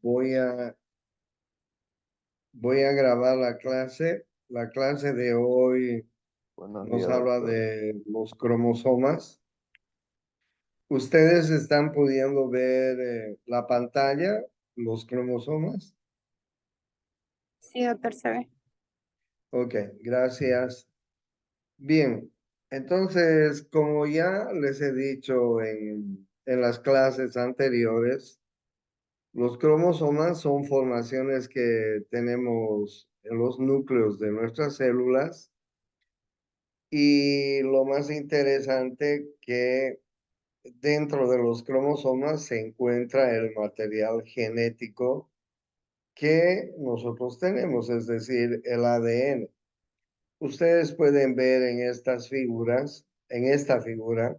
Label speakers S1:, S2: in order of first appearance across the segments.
S1: voy a, voy a grabar la clase. La clase de hoy
S2: Buenos
S1: nos
S2: días,
S1: habla
S2: doctor.
S1: de los cromosomas. ¿Ustedes están pudiendo ver la pantalla, los cromosomas?
S3: Sí, doctor, se ve.
S1: Ok, gracias. Bien, entonces, como ya les he dicho en las clases anteriores, los cromosomas son formaciones que tenemos en los núcleos de nuestras células y lo más interesante que dentro de los cromosomas se encuentra el material genético que nosotros tenemos, es decir, el ADN. Ustedes pueden ver en estas figuras, en esta figura,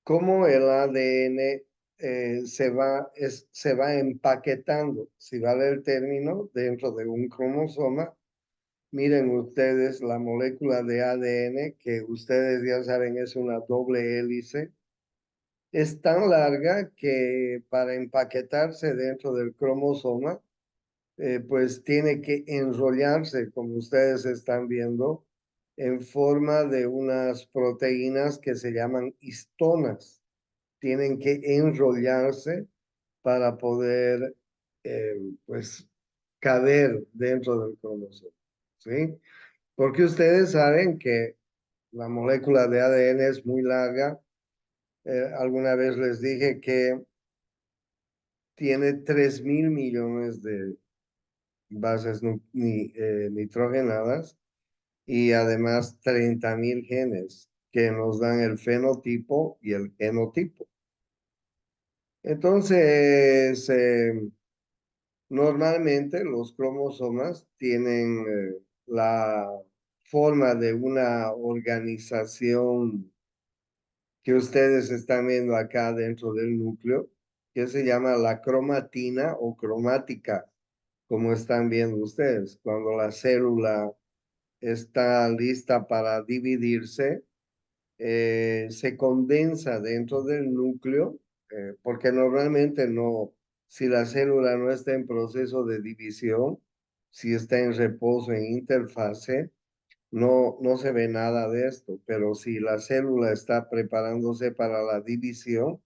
S1: cómo el ADN se va empaquetando, si vale el término, dentro de un cromosoma. Miren ustedes la molécula de ADN, que ustedes ya saben es una doble hélice. Es tan larga que para empaquetarse dentro del cromosoma, pues tiene que enrollarse, como ustedes están viendo, en forma de unas proteínas que se llaman histonas. Tienen que enrollarse para poder, pues, caber dentro del cromosoma, ¿sí? Porque ustedes saben que la molécula de ADN es muy larga. Alguna vez les dije que tiene 3.000 millones de bases nitrogenadas y además 30.000 genes que nos dan el fenotipo y el genotipo. Entonces, normalmente los cromosomas tienen la forma de una organización que ustedes están viendo acá dentro del núcleo, que se llama la cromatina o cromática, como están viendo ustedes. Cuando la célula está lista para dividirse, se condensa dentro del núcleo, porque normalmente no, si la célula no está en proceso de división, si está en reposo, en interfase, no se ve nada de esto, pero si la célula está preparándose para la división,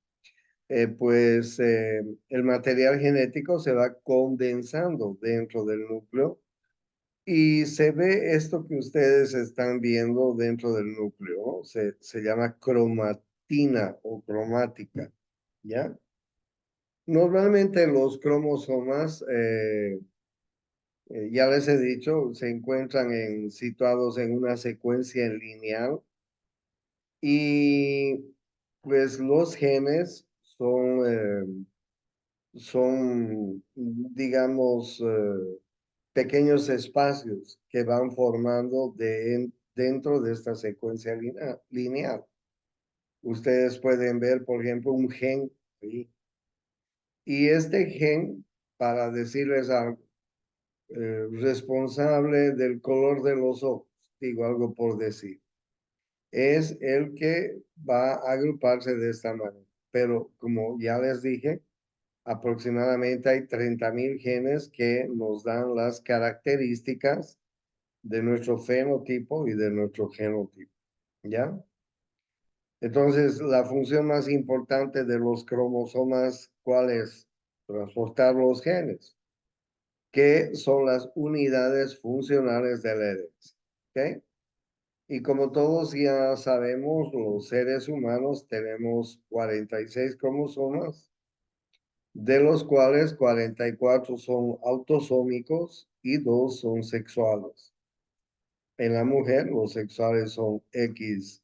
S1: pues el material genético se va condensando dentro del núcleo y se ve esto que ustedes están viendo dentro del núcleo, ¿no? Se llama cromatina o cromática, ¿ya? Normalmente los cromosomas, ya les he dicho, se encuentran situados en una secuencia lineal y pues los genes son digamos, pequeños espacios que van formando dentro de esta secuencia lineal. Ustedes pueden ver, por ejemplo, un gen, ¿sí? Y este gen, para decirles algo, responsable del color de los ojos, digo algo por decir, es el que va a agruparse de esta manera. Pero como ya les dije, aproximadamente hay 30.000 genes que nos dan las características de nuestro fenotipo y de nuestro genotipo, ¿ya? Entonces, la función más importante de los cromosomas, ¿cuál es? Transportar los genes, que son las unidades funcionales del herencia, ¿ok? Y como todos ya sabemos, los seres humanos tenemos 46 cromosomas, de los cuales 44 son autosómicos y 2 son sexuales. En la mujer, los sexuales son XX,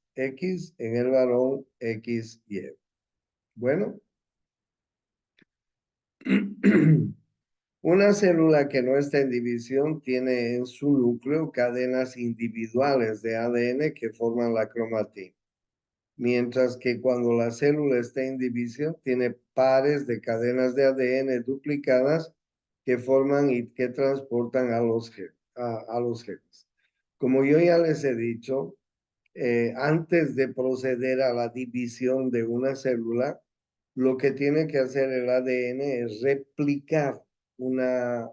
S1: en el varón XY. Bueno, una célula que no está en división tiene en su núcleo cadenas individuales de ADN que forman la cromatina, mientras que cuando la célula está en división tiene pares de cadenas de ADN duplicadas que forman y que transportan a los genes. Como yo ya les he dicho, antes de proceder a la división de una célula, lo que tiene que hacer el ADN es replicar una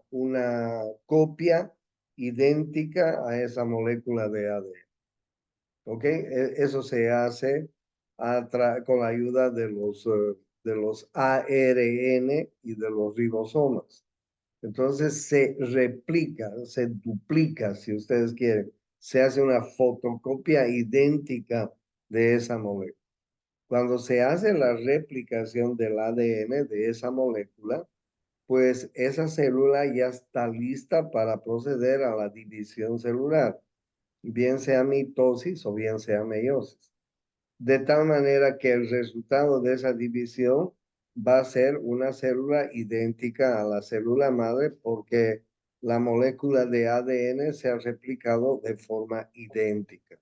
S1: copia idéntica a esa molécula de ADN. ¿Ok? Eso se hace con la ayuda de los ARN y de los ribosomas. Entonces se replica, se duplica, si ustedes quieren. Se hace una fotocopia idéntica de esa molécula. Cuando se hace la replicación del ADN de esa molécula, pues esa célula ya está lista para proceder a la división celular, bien sea mitosis o bien sea meiosis. De tal manera que el resultado de esa división va a ser una célula idéntica a la célula madre porque la molécula de ADN se ha replicado de forma idéntica,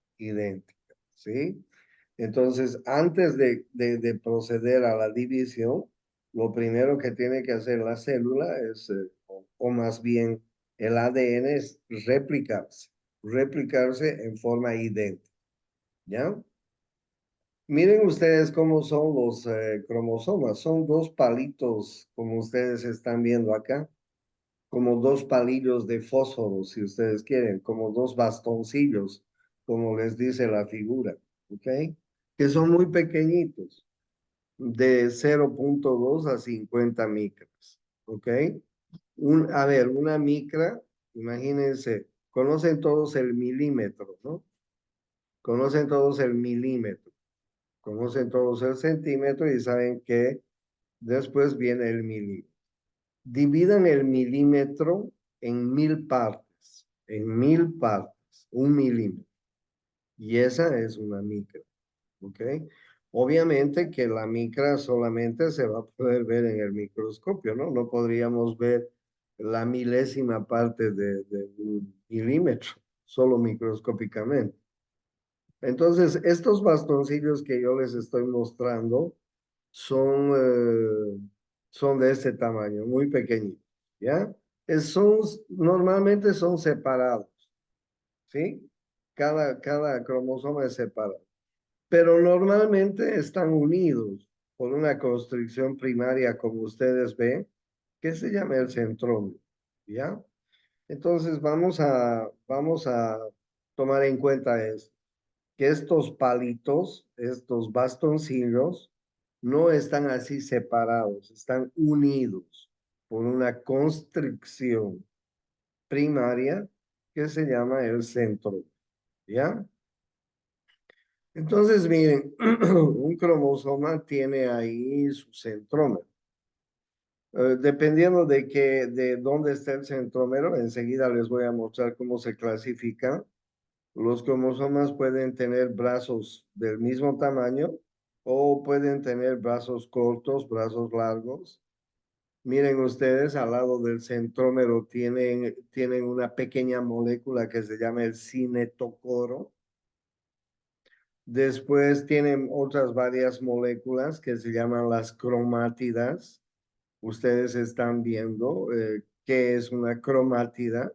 S1: ¿sí? Entonces, antes de proceder a la división, lo primero que tiene que hacer la célula es, o más bien el ADN es replicarse en forma idéntica, ¿ya? Miren ustedes cómo son los cromosomas. Son dos palitos, como ustedes están viendo acá, como dos palillos de fósforo, si ustedes quieren, como dos bastoncillos, como les dice la figura, ¿ok? Que son muy pequeñitos, de 0,2 a 50 micras, ¿ok? A ver, una micra, imagínense, conocen todos el milímetro, ¿no? Conocen todos el milímetro. Conocen todos el centímetro y saben que después viene el milímetro. Dividan el milímetro en 1000 partes, un milímetro. Y esa es una micra, ¿ok? Obviamente que la micra solamente se va a poder ver en el microscopio, ¿no? No podríamos ver la milésima parte de un milímetro, solo microscópicamente. Entonces, estos bastoncillos que yo les estoy mostrando son, son de este tamaño, muy pequeñitos, ¿ya? Normalmente son separados, ¿sí? Cada cromosoma es separado, pero normalmente están unidos por una constricción primaria, como ustedes ven, que se llama el centrómero, ¿ya? Entonces, vamos a tomar en cuenta esto que estos palitos, estos bastoncillos, no están así separados, están unidos por una constricción primaria que se llama el centro, ¿ya? Entonces, miren, un cromosoma tiene ahí su centrómero. Dependiendo de dónde está el centrómero, enseguida les voy a mostrar cómo se clasifica. Los cromosomas pueden tener brazos del mismo tamaño o pueden tener brazos cortos, brazos largos. Miren ustedes, al lado del centrómero tienen una pequeña molécula que se llama el cinetocoro. Después tienen otras varias moléculas que se llaman las cromátidas. Ustedes están viendo qué es una cromátida.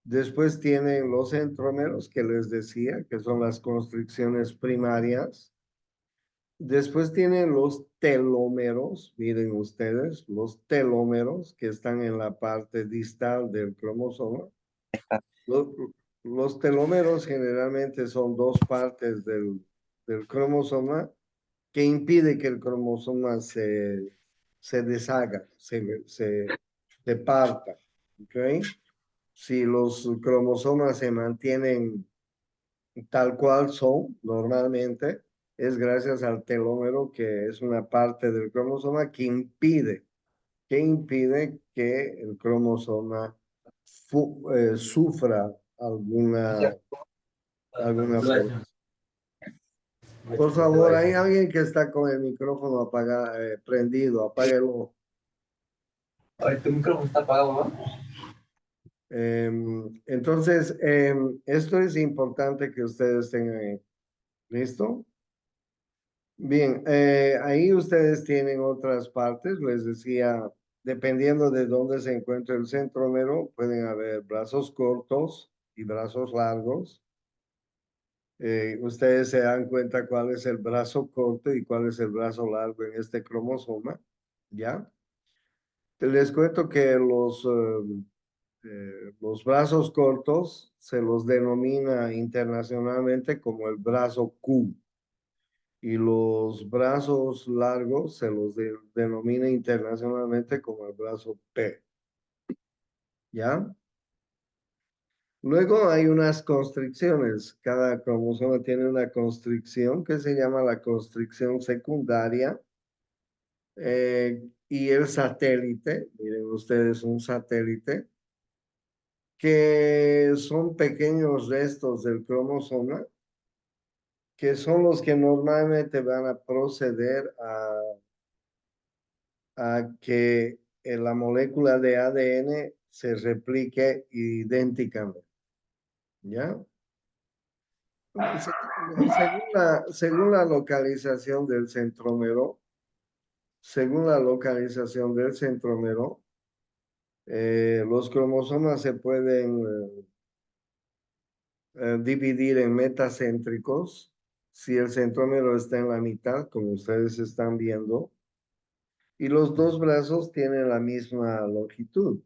S1: Después tienen los centrómeros que les decía, que son las constricciones primarias. Después tienen los telómeros, miren ustedes, los telómeros que están en la parte distal del cromosoma. Los, los telómeros generalmente son dos partes del cromosoma que impide que el cromosoma se deshaga, se parta. ¿Ok? Si los cromosomas se mantienen tal cual son normalmente, es gracias al telómero, que es una parte del cromosoma que impide que el cromosoma sufra alguna forma. Por favor, hay alguien que está con el micrófono prendido, apáguelo.
S2: Tu micrófono está apagado, ¿no?
S1: Entonces, esto es importante que ustedes tengan ahí. ¿Listo? Bien, ahí ustedes tienen otras partes, les decía, dependiendo de dónde se encuentre el centrómero, pueden haber brazos cortos y brazos largos. Ustedes se dan cuenta cuál es el brazo corto y cuál es el brazo largo en este cromosoma, ¿ya? Les cuento que los brazos cortos se los denomina internacionalmente como el brazo Q y los brazos largos se los denomina internacionalmente como el brazo P, ¿ya? Luego hay unas constricciones. Cada cromosoma tiene una constricción que se llama la constricción secundaria y el satélite, miren ustedes un satélite, que son pequeños restos del cromosoma que son los que normalmente van a proceder a que la molécula de ADN se replique idénticamente, ¿ya? Según la localización del centrómero, según la localización del centrómero, los cromosomas se pueden dividir en metacéntricos. Si el centrómero está en la mitad, como ustedes están viendo, y los dos brazos tienen la misma longitud.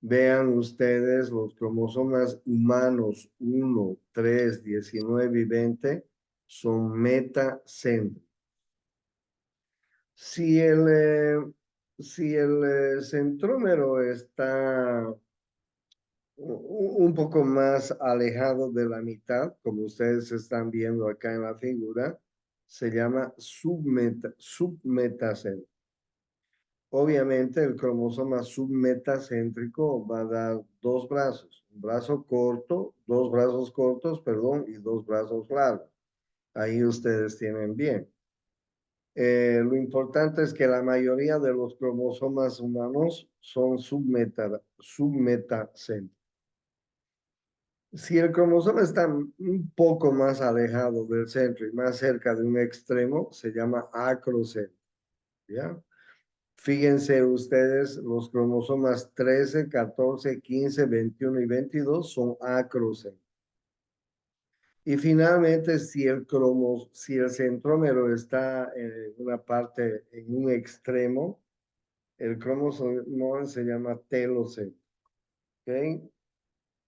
S1: Vean ustedes los cromosomas humanos 1, 3, 19 y 20 son metacéntricos. Si el centrómero está un poco más alejado de la mitad, como ustedes están viendo acá en la figura, se llama submetacéntrico. Obviamente el cromosoma submetacéntrico va a dar dos brazos, un brazo corto, dos brazos cortos, perdón, y dos brazos largos. Ahí ustedes tienen bien. Lo importante es que la mayoría de los cromosomas humanos son submetacéntricos. Si el cromosoma está un poco más alejado del centro y más cerca de un extremo, se llama acrocéntrico, ¿ya? Fíjense ustedes, los cromosomas 13, 14, 15, 21 y 22 son acrocéntricos. Y finalmente, si el centrómero está en una parte, en un extremo, el cromosoma se llama telocéntrico. ¿Ok?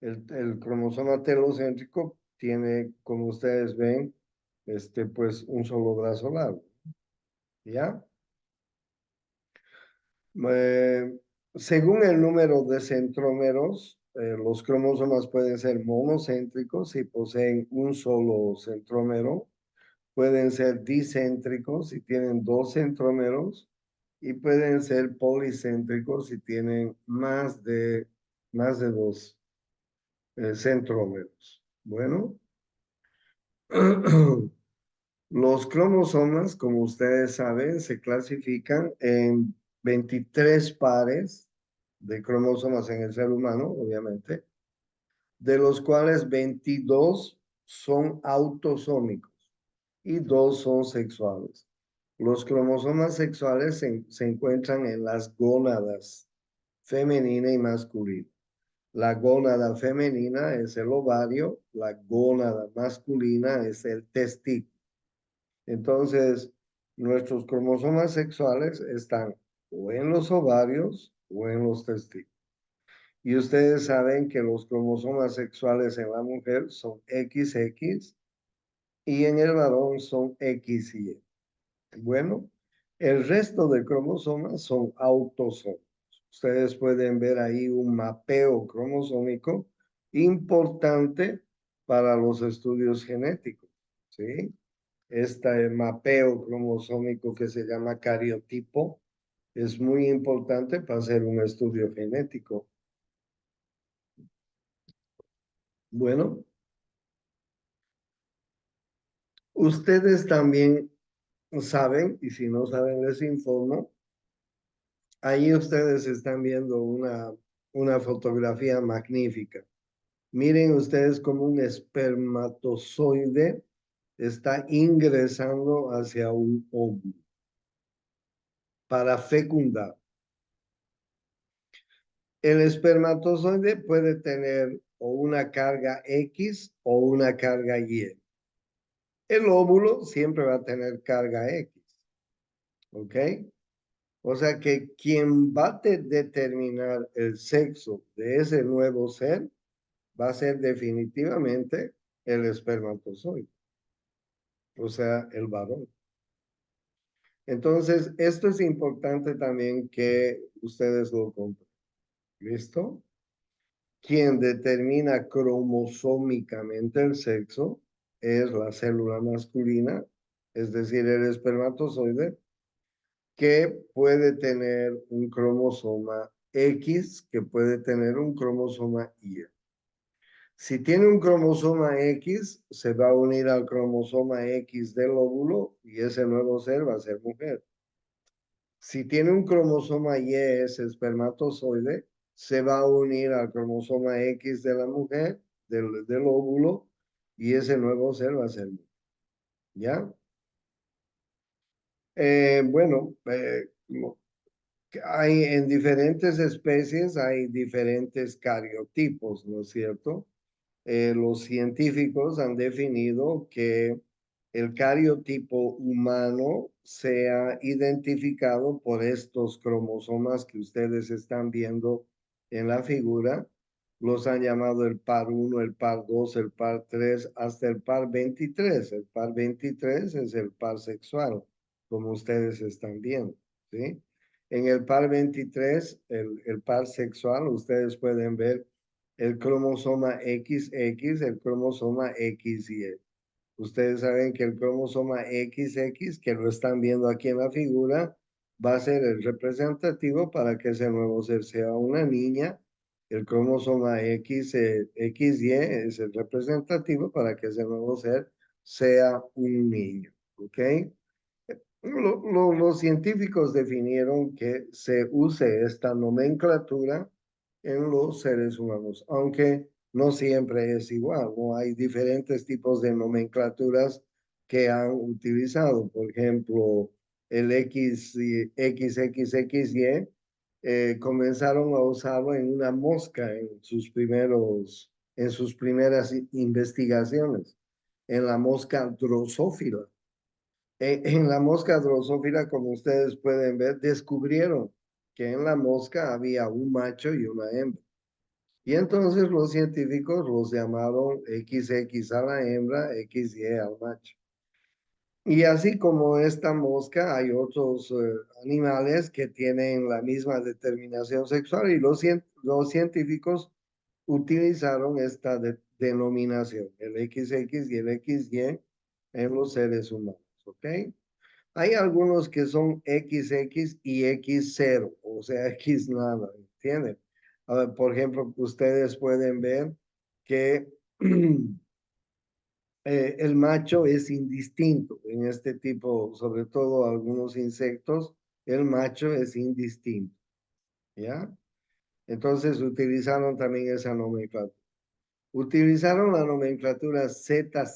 S1: El cromosoma telocéntrico tiene, como ustedes ven, pues un solo brazo largo. ¿Ya? Eh, Según el número de centrómeros, los cromosomas pueden ser monocéntricos si poseen un solo centrómero, pueden ser dicéntricos si tienen dos centrómeros y pueden ser policéntricos si tienen más de dos centrómeros. Bueno, los cromosomas, como ustedes saben, se clasifican en 23 pares de cromosomas en el ser humano, obviamente, de los cuales 22 son autosómicos y 2 son sexuales. Los cromosomas sexuales se encuentran en las gónadas femenina y masculina. La gónada femenina es el ovario, la gónada masculina es el testículo. Entonces, nuestros cromosomas sexuales están o en los ovarios o en los testículos. Y ustedes saben que los cromosomas sexuales en la mujer son XX y en el varón son XY. Bueno, el resto de cromosomas son autosómicos. Ustedes pueden ver ahí un mapeo cromosómico importante para los estudios genéticos, ¿sí? Este mapeo cromosómico que se llama cariotipo es muy importante para hacer un estudio genético. Bueno, ustedes también saben, y si no saben les informo, ahí ustedes están viendo una fotografía magnífica. Miren ustedes cómo un espermatozoide está ingresando hacia un óvulo para fecundar. El espermatozoide puede tener o una carga X o una carga Y. El óvulo siempre va a tener carga X, ¿ok? O sea que quien va a determinar el sexo de ese nuevo ser va a ser definitivamente el espermatozoide, o sea, el varón. Entonces, esto es importante también que ustedes lo compren. ¿Listo? Quien determina cromosómicamente el sexo es la célula masculina, es decir, el espermatozoide, que puede tener un cromosoma X, que puede tener un cromosoma Y. Si tiene un cromosoma X, se va a unir al cromosoma X del óvulo y ese nuevo ser va a ser mujer. Si tiene un cromosoma Y, ese espermatozoide, se va a unir al cromosoma X de la mujer, del óvulo, y ese nuevo ser va a ser mujer. ¿Ya? Bueno, hay en diferentes especies, hay diferentes cariotipos, ¿no es cierto? Los científicos han definido que el cariotipo humano se ha identificado por estos cromosomas que ustedes están viendo en la figura. Los han llamado el par 1, el par 2, el par 3, hasta el par 23. El par 23 es el par sexual, como ustedes están viendo, ¿sí? En el par 23, el par sexual, ustedes pueden ver el cromosoma XX, el cromosoma XY. Ustedes saben que el cromosoma XX, que lo están viendo aquí en la figura, va a ser el representativo para que ese nuevo ser sea una niña. El cromosoma XY es el representativo para que ese nuevo ser sea un niño. ¿Ok? Los científicos definieron que se use esta nomenclatura en los seres humanos, aunque no siempre es igual, ¿no? Hay diferentes tipos de nomenclaturas que han utilizado. Por ejemplo, el XXXY comenzaron a usarlo en una mosca en sus primeras investigaciones, en la mosca drosófila. En la mosca drosófila, como ustedes pueden ver, descubrieron que en la mosca había un macho y una hembra. Y entonces los científicos los llamaron XX a la hembra, XY al macho. Y así como esta mosca, hay otros animales que tienen la misma determinación sexual y los científicos utilizaron esta denominación, el XX y el XY en los seres humanos, ¿ok? Hay algunos que son XX y X0, o sea, X nada, ¿entienden? A ver, por ejemplo, ustedes pueden ver que el macho es indistinto en este tipo, sobre todo algunos insectos, el macho es indistinto, ¿ya? Entonces utilizaron también esa nomenclatura. Utilizaron la nomenclatura ZZZW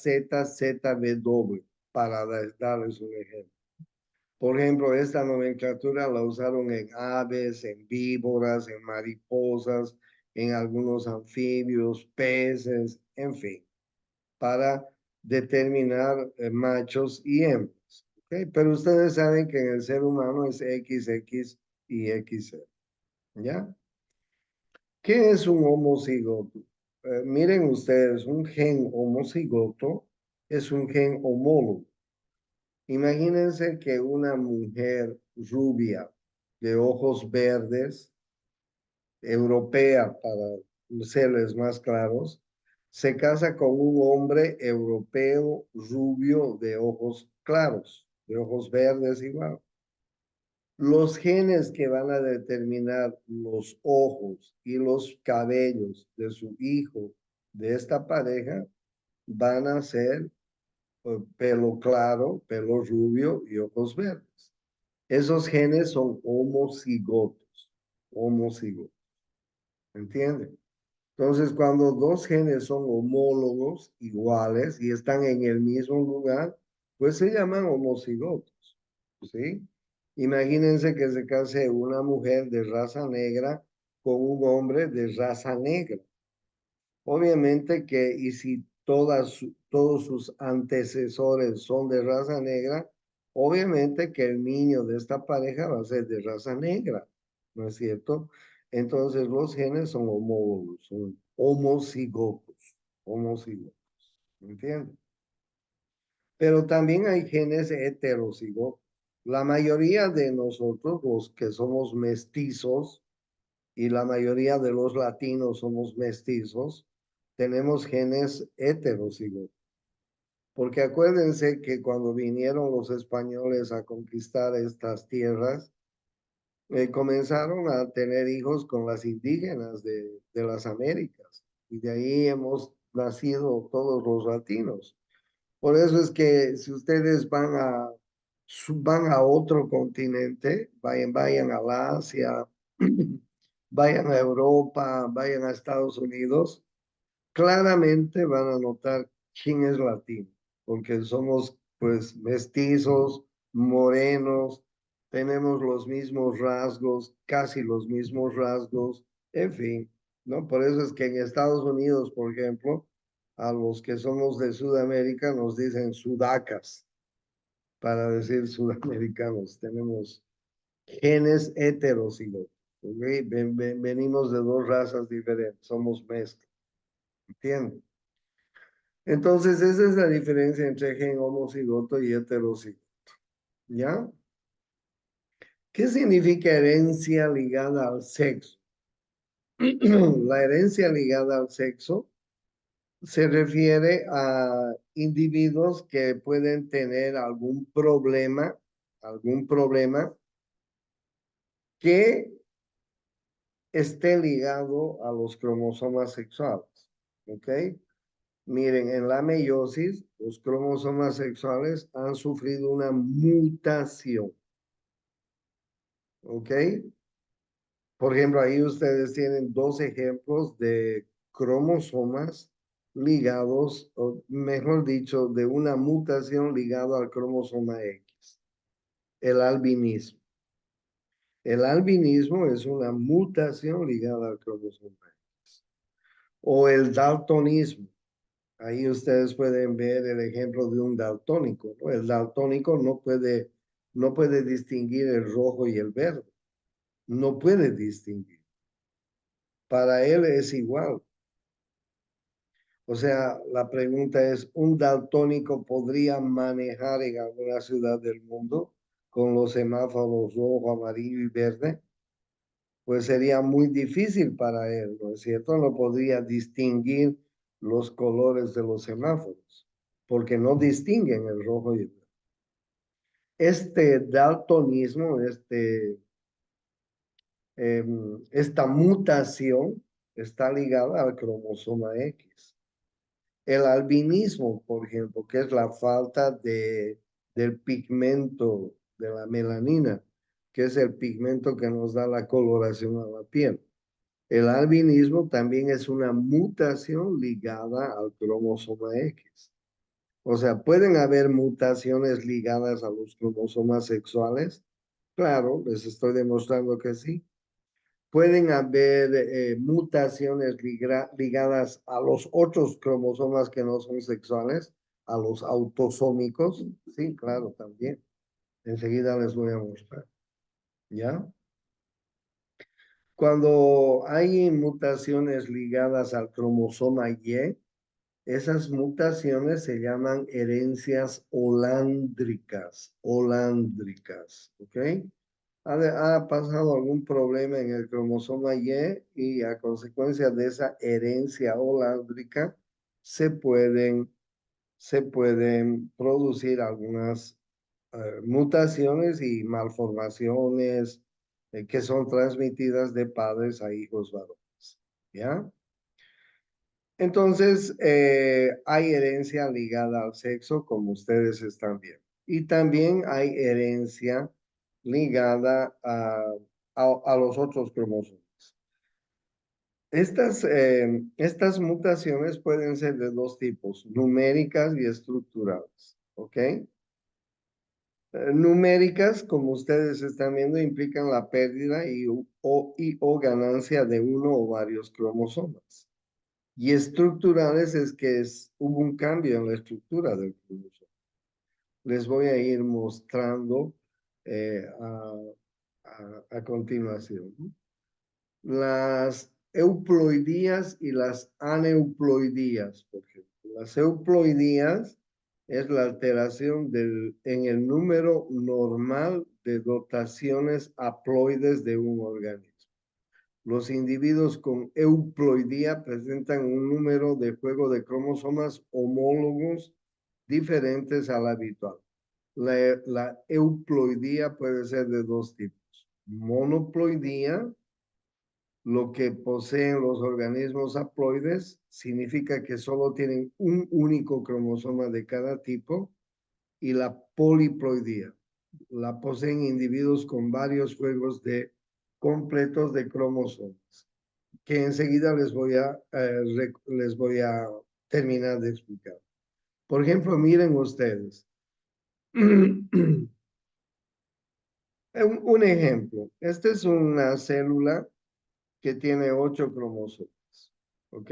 S1: para darles un ejemplo. Por ejemplo, esta nomenclatura la usaron en aves, en víboras, en mariposas, en algunos anfibios, peces, en fin, para determinar machos y hembras. ¿Ok? Pero ustedes saben que en el ser humano es XX y XZ. ¿Ya? ¿Qué es un homocigoto? Miren ustedes, un gen homocigoto es un gen homólogo. Imagínense que una mujer rubia de ojos verdes, europea para serles más claros, se casa con un hombre europeo rubio de ojos claros, de ojos verdes igual. Los genes que van a determinar los ojos y los cabellos de su hijo, de esta pareja, van a ser pelo claro, pelo rubio y ojos verdes. Esos genes son homocigotos, homocigotos, ¿entienden? Entonces, cuando dos genes son homólogos, iguales, y están en el mismo lugar, pues se llaman homocigotos, ¿sí? Imagínense que se case una mujer de raza negra con un hombre de raza negra. Obviamente que, y si todos sus antecesores son de raza negra, obviamente que el niño de esta pareja va a ser de raza negra, ¿no es cierto? Entonces los genes son homólogos, son homocigotos, homocigotos, ¿me entiendes? Pero también hay genes heterocigotos. La mayoría de nosotros, los que somos mestizos, y la mayoría de los latinos somos mestizos, tenemos genes heterocigotos. Porque acuérdense que cuando vinieron los españoles a conquistar estas tierras, comenzaron a tener hijos con las indígenas de las Américas. Y de ahí hemos nacido todos los latinos. Por eso es que si ustedes van a otro continente, vayan a Asia, vayan a Europa, vayan a Estados Unidos, claramente van a notar quién es latino, porque somos pues mestizos, morenos, tenemos los mismos rasgos, casi los mismos rasgos, en fin, ¿no? Por eso es que en Estados Unidos, por ejemplo, a los que somos de Sudamérica nos dicen sudacas, para decir sudamericanos, tenemos genes heterocigotos, ¿ok? Venimos de dos razas diferentes, somos mezcla, ¿entiendes? Entonces, esa es la diferencia entre gen homocigoto y heterocigoto. ¿Ya? ¿Qué significa herencia ligada al sexo? La herencia ligada al sexo se refiere a individuos que pueden tener algún problema que esté ligado a los cromosomas sexuales. ¿Ok? Miren, en la meiosis, los cromosomas sexuales han sufrido una mutación. ¿Ok? Por ejemplo, ahí ustedes tienen dos ejemplos de cromosomas ligados, o mejor dicho, de una mutación ligada al cromosoma X, el albinismo. El albinismo es una mutación ligada al cromosoma X. O el daltonismo. Ahí ustedes pueden ver el ejemplo de un daltónico, ¿no? El daltónico no puede distinguir el rojo y el verde. No puede distinguir. Para él es igual. O sea, la pregunta es, ¿un daltónico podría manejar en alguna ciudad del mundo con los semáforos rojo, amarillo y verde? Pues sería muy difícil para él, ¿no es cierto? No podría distinguir los colores de los semáforos, porque no distinguen el rojo y el verde. Este daltonismo, esta mutación está ligada al cromosoma X. El albinismo, por ejemplo, que es la falta del pigmento de la melanina, que es el pigmento que nos da la coloración a la piel. El albinismo también es una mutación ligada al cromosoma X. O sea, ¿pueden haber mutaciones ligadas a los cromosomas sexuales? Claro, les estoy demostrando que sí. Pueden haber mutaciones ligadas a los otros cromosomas que no son sexuales, a los autosómicos. Sí, claro, también. Enseguida les voy a mostrar. ¿Ya? Cuando hay mutaciones ligadas al cromosoma Y, esas mutaciones se llaman herencias holándricas, holándricas, ¿ok? Ha pasado algún problema en el cromosoma y a consecuencia de esa herencia holándrica se pueden producir algunas mutaciones y malformaciones que son transmitidas de padres a hijos varones, ¿ya? Entonces, hay herencia ligada al sexo, como ustedes están viendo. Y también hay herencia ligada a los otros cromosomas. Estas mutaciones pueden ser de dos tipos, numéricas y estructurales, ¿ok? Numéricas, como ustedes están viendo, implican la pérdida y o ganancia de uno o varios cromosomas. Y estructurales es que hubo un cambio en la estructura del cromosoma. Les voy a ir mostrando a continuación, ¿no? Las euploidías y las aneuploidías, por ejemplo. Las euploidías es la alteración en el número normal de dotaciones haploides de un organismo. Los individuos con euploidía presentan un número de juego de cromosomas homólogos diferentes al habitual. La euploidía puede ser de dos tipos. Monoploidía, lo que poseen los organismos haploides, significa que solo tienen un único cromosoma de cada tipo, y la poliploidía. La poseen individuos con varios juegos completos de cromosomas, que enseguida les voy a terminar de explicar. Por ejemplo, miren ustedes. Un ejemplo. Esta es una célula que tiene 8 cromosomas. ¿Ok?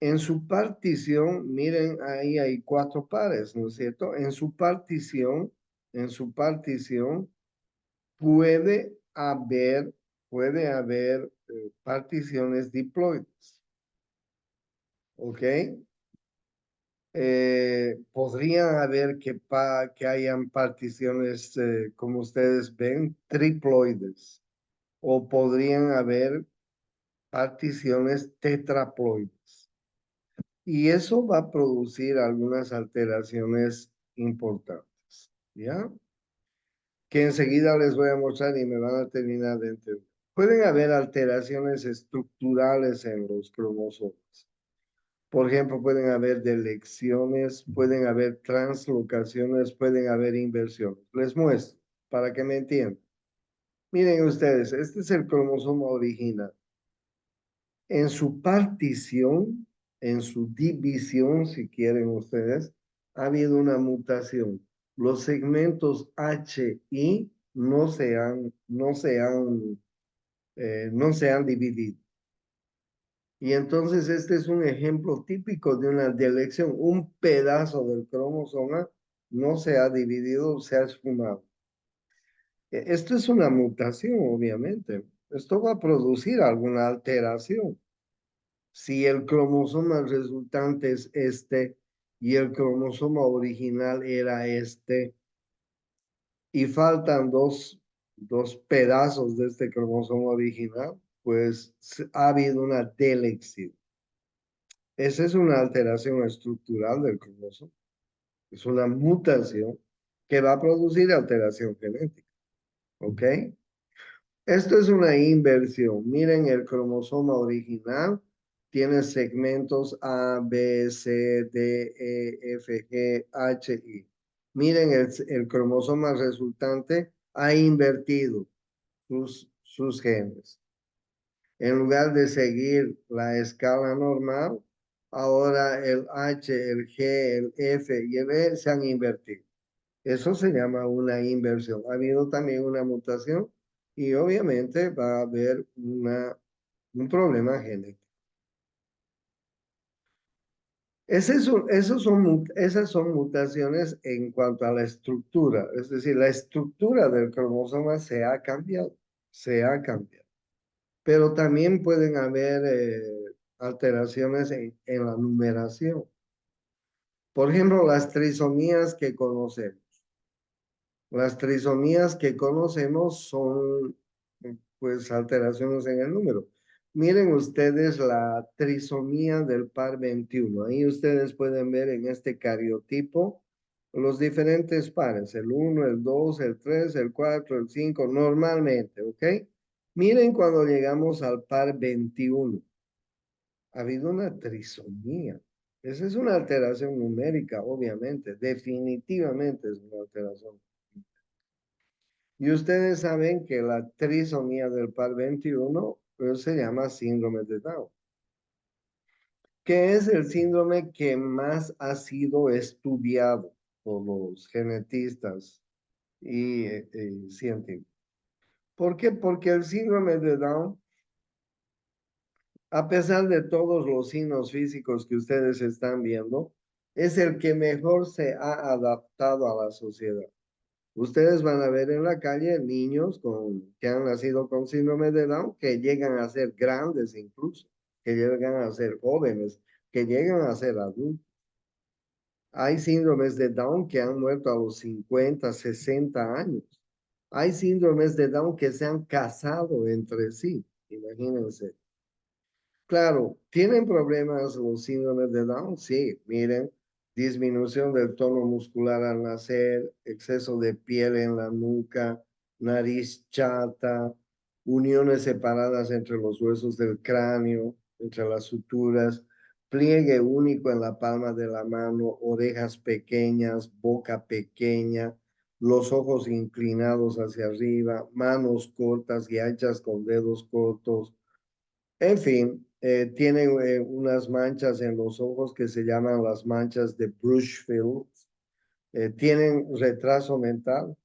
S1: En su partición, miren, ahí hay 4 pares, ¿no es cierto? En su partición puede haber, particiones diploides. ¿Ok? Podrían haber que hayan particiones, como ustedes ven, triploides. O podrían haber particiones tetraploides. Y eso va a producir algunas alteraciones importantes, ¿ya? Que enseguida les voy a mostrar y me van a terminar de entender. Pueden haber alteraciones estructurales en los cromosomas. Por ejemplo, pueden haber delecciones, pueden haber translocaciones, pueden haber inversiones. Les muestro para que me entiendan. Miren ustedes, este es el cromosoma original. En su partición, en su división, si quieren ustedes, ha habido una mutación. Los segmentos H, I no se han dividido. Y entonces este es un ejemplo típico de una delección. Un pedazo del cromosoma no se ha dividido, se ha esfumado. Esto es una mutación, obviamente. Esto va a producir alguna alteración. Si el cromosoma resultante es este y el cromosoma original era este, y faltan dos pedazos de este cromosoma original, pues ha habido una delección. Esa es una alteración estructural del cromosoma. Es una mutación que va a producir alteración genética. ¿Ok? Esto es una inversión. Miren, el cromosoma original tiene segmentos A, B, C, D, E, F, G, H, I. Miren, el cromosoma resultante ha invertido sus genes. En lugar de seguir la escala normal, ahora el H, el G, el F y el E se han invertido. Eso se llama una inversión. Ha habido también una mutación y obviamente va a haber un problema genético. Esas son mutaciones en cuanto a la estructura. Es decir, la estructura del cromosoma se ha cambiado. Se ha cambiado. Pero también pueden haber alteraciones en la numeración. Por ejemplo, las trisomías que conocemos. Las trisomías que conocemos son, pues, alteraciones en el número. Miren ustedes la trisomía del par 21. Ahí ustedes pueden ver en este cariotipo los diferentes pares, el 1, el 2, el 3, el 4, el 5, normalmente, ¿ok? Miren cuando llegamos al par 21. Ha habido una trisomía. Esa es una alteración numérica, obviamente. Definitivamente es una alteración. Y ustedes saben que la trisomía del par 21 pues, se llama síndrome de Down, que es el síndrome que más ha sido estudiado por los genetistas y científicos. ¿Por qué? Porque el síndrome de Down a pesar de todos los signos físicos que ustedes están viendo, es el que mejor se ha adaptado a la sociedad. Ustedes van a ver en la calle niños que han nacido con síndrome de Down que llegan a ser grandes incluso, que llegan a ser jóvenes, que llegan a ser adultos. Hay síndromes de Down que han muerto a los 50, 60 años. Hay síndromes de Down que se han casado entre sí, imagínense. Claro, ¿tienen problemas los síndromes de Down? Sí, miren, disminución del tono muscular al nacer, exceso de piel en la nuca, nariz chata, uniones separadas entre los huesos del cráneo, entre las suturas, pliegue único en la palma de la mano, orejas pequeñas, boca pequeña, los ojos inclinados hacia arriba, manos cortas y anchas con dedos cortos, en fin, tienen unas manchas en los ojos que se llaman las manchas de Brushfield. Tienen retraso mental.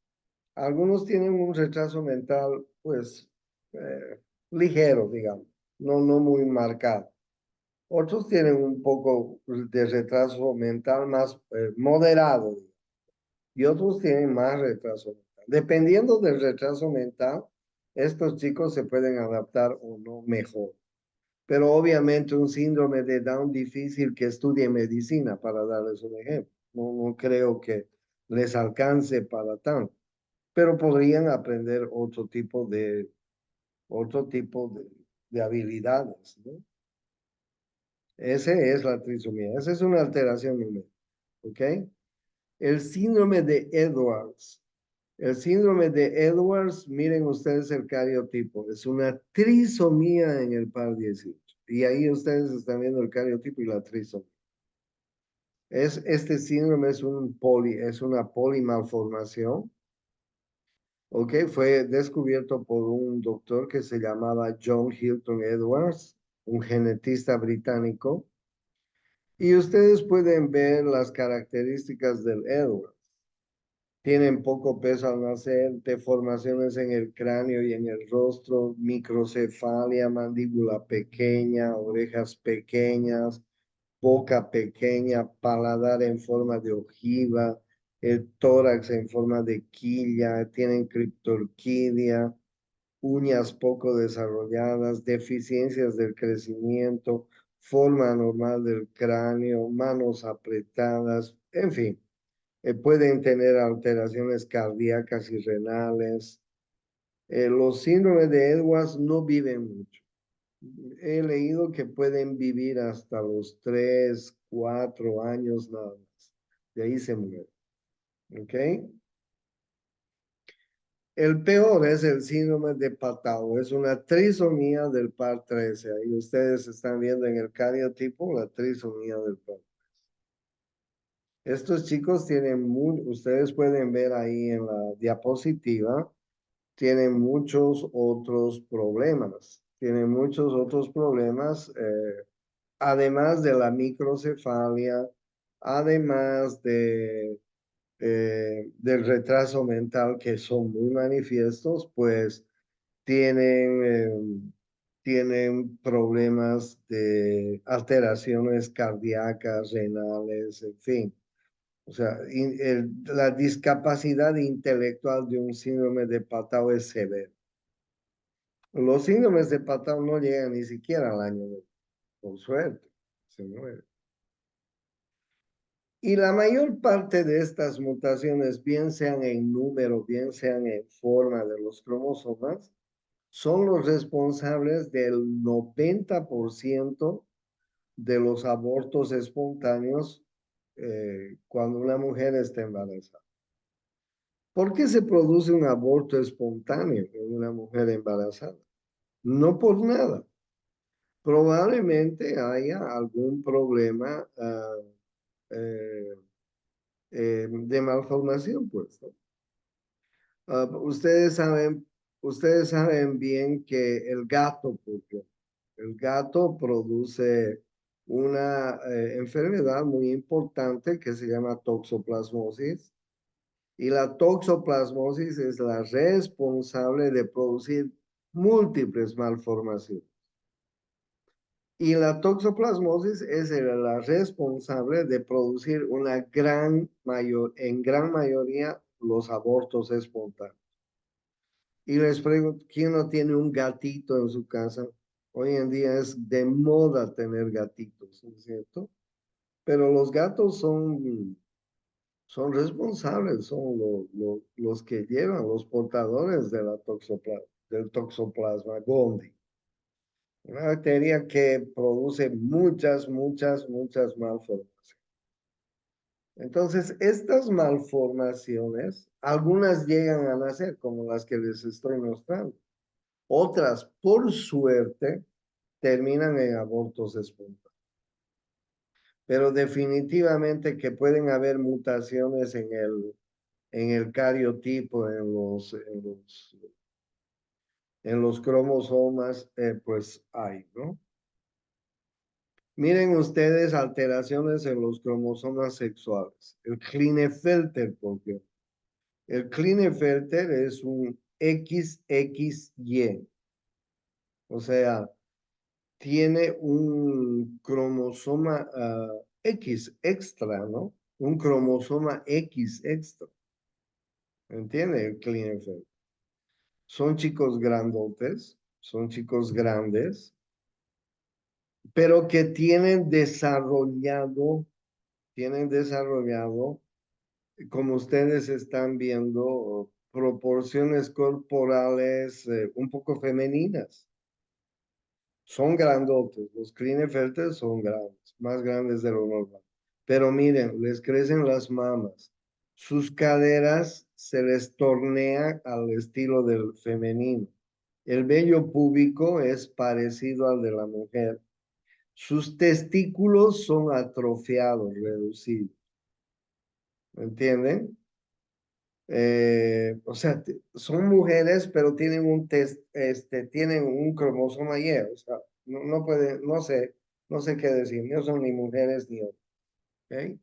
S1: Algunos tienen un retraso mental, pues, ligero, digamos, no muy marcado. Otros tienen un poco de retraso mental más moderado, y otros tienen más retraso mental. Dependiendo del retraso mental, estos chicos se pueden adaptar o no mejor. Pero obviamente un síndrome de Down difícil que estudie medicina, para darles un ejemplo. No creo que les alcance para tanto, pero podrían aprender otro tipo de habilidades, ¿no? Ese es la trisomía, esa es una alteración numérica, ¿ok? El síndrome de Edwards. El síndrome de Edwards, miren ustedes el cariotipo, es una trisomía en el par 18. Y ahí ustedes están viendo el cariotipo y la trisomía. Este síndrome es una polimalformación, ¿ok? Fue descubierto por un doctor que se llamaba John Hilton Edwards, un genetista británico. Y ustedes pueden ver las características del Edwards. Tienen poco peso al nacer, deformaciones en el cráneo y en el rostro, microcefalia, mandíbula pequeña, orejas pequeñas, boca pequeña, paladar en forma de ojiva, el tórax en forma de quilla, tienen criptorquidia, uñas poco desarrolladas, deficiencias del crecimiento, forma anormal del cráneo, manos apretadas, en fin. Pueden tener alteraciones cardíacas y renales. Los síndromes de Edwards no viven mucho. He leído que pueden vivir hasta los 3, 4 años nada más. De ahí se mueren. ¿Ok? El peor es el síndrome de Patau. Es una trisomía del par 13. Ahí ustedes están viendo en el cariotipo la trisomía del par. Estos chicos tienen, ustedes pueden ver ahí en la diapositiva, tienen muchos otros problemas. Tienen muchos otros problemas, además de la microcefalia, además del retraso mental que son muy manifiestos, pues tienen problemas de alteraciones cardíacas, renales, en fin. O sea, la discapacidad intelectual de un síndrome de Patau es severa. Los síndromes de Patau no llegan ni siquiera al año, por suerte, se muere. Y la mayor parte de estas mutaciones, bien sean en número, bien sean en forma de los cromosomas, son los responsables del 90% de los abortos espontáneos cuando una mujer está embarazada. ¿Por qué se produce un aborto espontáneo en una mujer embarazada? No por nada. Probablemente haya algún problema eh, de malformación, pues, ¿no? Ustedes saben bien que el gato, porque el gato produce una enfermedad muy importante que se llama toxoplasmosis. Y la toxoplasmosis es la responsable de producir múltiples malformaciones. Y la toxoplasmosis es la responsable de producir en gran mayoría los abortos espontáneos. Y les pregunto, ¿quién no tiene un gatito en su casa? Hoy en día es de moda tener gatitos, ¿no es cierto? Pero los gatos son responsables, son los que llevan, los portadores de del toxoplasma gondii. Una bacteria que produce muchas malformaciones. Entonces, estas malformaciones, algunas llegan a nacer, como las que les estoy mostrando. Otras, por suerte, terminan en abortos espontáneos. Pero definitivamente que pueden haber mutaciones en el cariotipo, en los cromosomas, pues hay, ¿no? Miren ustedes alteraciones en los cromosomas sexuales. El Klinefelter, por ejemplo. El Klinefelter es un XXY. O sea, tiene un cromosoma X extra, ¿no? Un cromosoma X extra. ¿Entiende? El Klinefelter. Son chicos grandotes, son chicos grandes, pero que tienen desarrollado, como ustedes están viendo, proporciones corporales un poco femeninas. Son grandotes, los Klinefelter son grandes, más grandes de lo normal. Pero miren, les crecen las mamas. Sus caderas se les tornea al estilo del femenino. El vello púbico es parecido al de la mujer. Sus testículos son atrofiados, reducidos. ¿Entienden? O sea, son mujeres, pero tienen tienen un cromosoma Y, o sea, no pueden, no sé qué decir, no son ni mujeres ni hombres, ¿ok?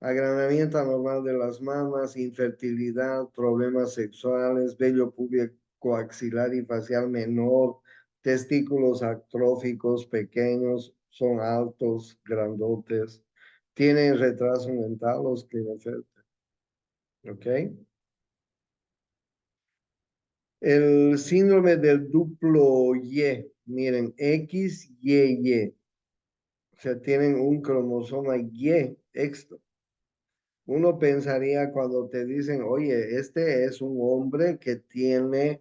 S1: Agranamiento anormal de las mamas, infertilidad, problemas sexuales, vello púbico axilar y facial menor, testículos atróficos pequeños, son altos, grandotes, tienen retraso mental los Klinefelter, ¿ok? El síndrome del duplo Y, miren, X, Y. O sea, tienen un cromosoma Y extra. Uno pensaría cuando te dicen, oye, este es un hombre que tiene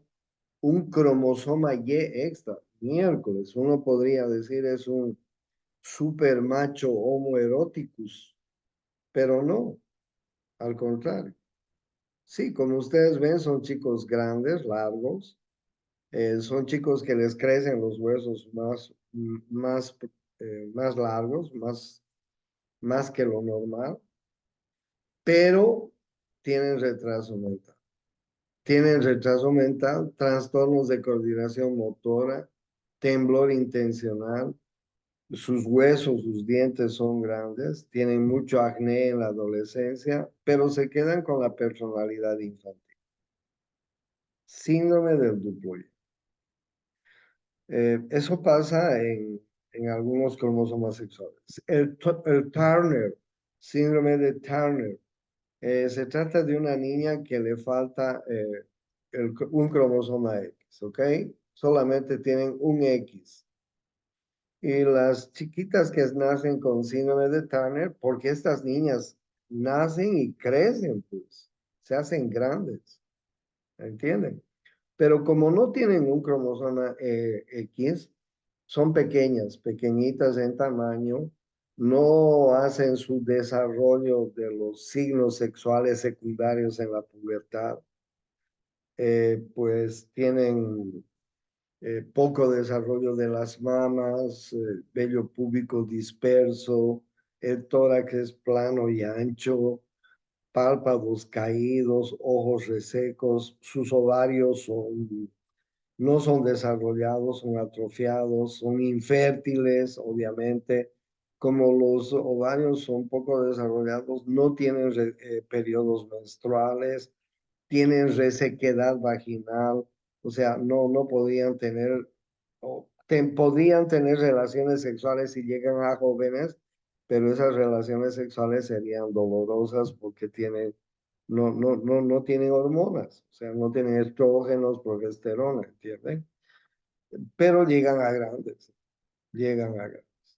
S1: un cromosoma Y extra. Miércoles, uno podría decir es un super macho homo eroticus, pero no, al contrario. Sí, como ustedes ven, son chicos grandes, largos. Son chicos que les crecen los huesos más largos, más que lo normal, pero tienen retraso mental. Tienen retraso mental, trastornos de coordinación motora, temblor intencional, sus huesos, sus dientes son grandes, tienen mucho acné en la adolescencia, pero se quedan con la personalidad infantil. Síndrome del duplo. Eso pasa en algunos cromosomas sexuales. El Turner, síndrome de Turner, se trata de una niña que le falta un cromosoma X, ¿ok? Solamente tienen un X. Y las chiquitas que nacen con síndrome de Turner, porque estas niñas nacen y crecen, pues, se hacen grandes, ¿entienden? Pero como no tienen un cromosoma X, son pequeñas, pequeñitas en tamaño, no hacen su desarrollo de los signos sexuales secundarios en la pubertad, pues tienen poco desarrollo de las mamas, vello púbico disperso, el tórax es plano y ancho, párpados caídos, ojos resecos, sus ovarios no son desarrollados, son atrofiados, son infértiles, obviamente. Como los ovarios son poco desarrollados, no tienen periodos menstruales, tienen resequedad vaginal, o sea, no podían tener podrían tener relaciones sexuales si llegan a jóvenes, pero esas relaciones sexuales serían dolorosas porque no tienen hormonas, o sea, no tienen estrógenos, progesterona, ¿entienden? Pero llegan a grandes,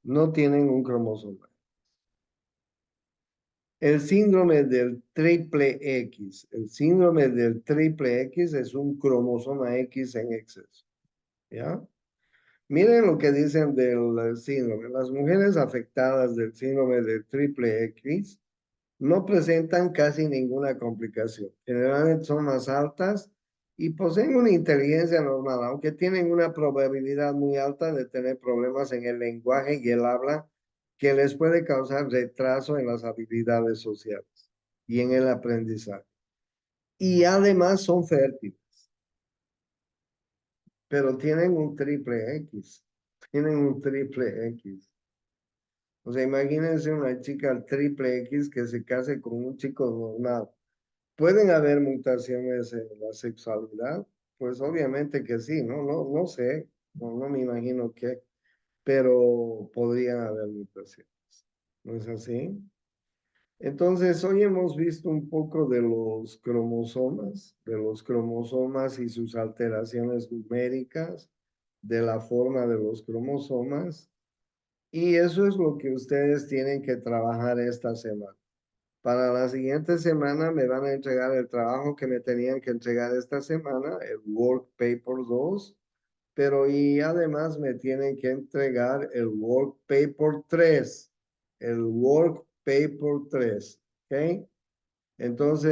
S1: no tienen un cromosoma. El síndrome del triple X. El síndrome del triple X es un cromosoma X en exceso. ¿Ya? Miren lo que dicen del síndrome. Las mujeres afectadas del síndrome del triple X no presentan casi ninguna complicación. Generalmente son más altas y poseen una inteligencia normal, aunque tienen una probabilidad muy alta de tener problemas en el lenguaje y el habla que les puede causar retraso en las habilidades sociales y en el aprendizaje. Y además son fértiles, pero tienen un triple X. Tienen un triple X. O sea, imagínense una chica triple X que se case con un chico normal. ¿Pueden haber mutaciones en la sexualidad? Pues obviamente que sí, ¿no? No sé, no me imagino qué, pero podrían haber mutaciones. ¿No es así? Entonces, hoy hemos visto un poco de los cromosomas y sus alteraciones numéricas, de la forma de los cromosomas, y eso es lo que ustedes tienen que trabajar esta semana. Para la siguiente semana me van a entregar el trabajo que me tenían que entregar esta semana, el Work Paper 2, pero y además me tienen que entregar el Work Paper 3, el Work Paper 3, ¿ok? Entonces,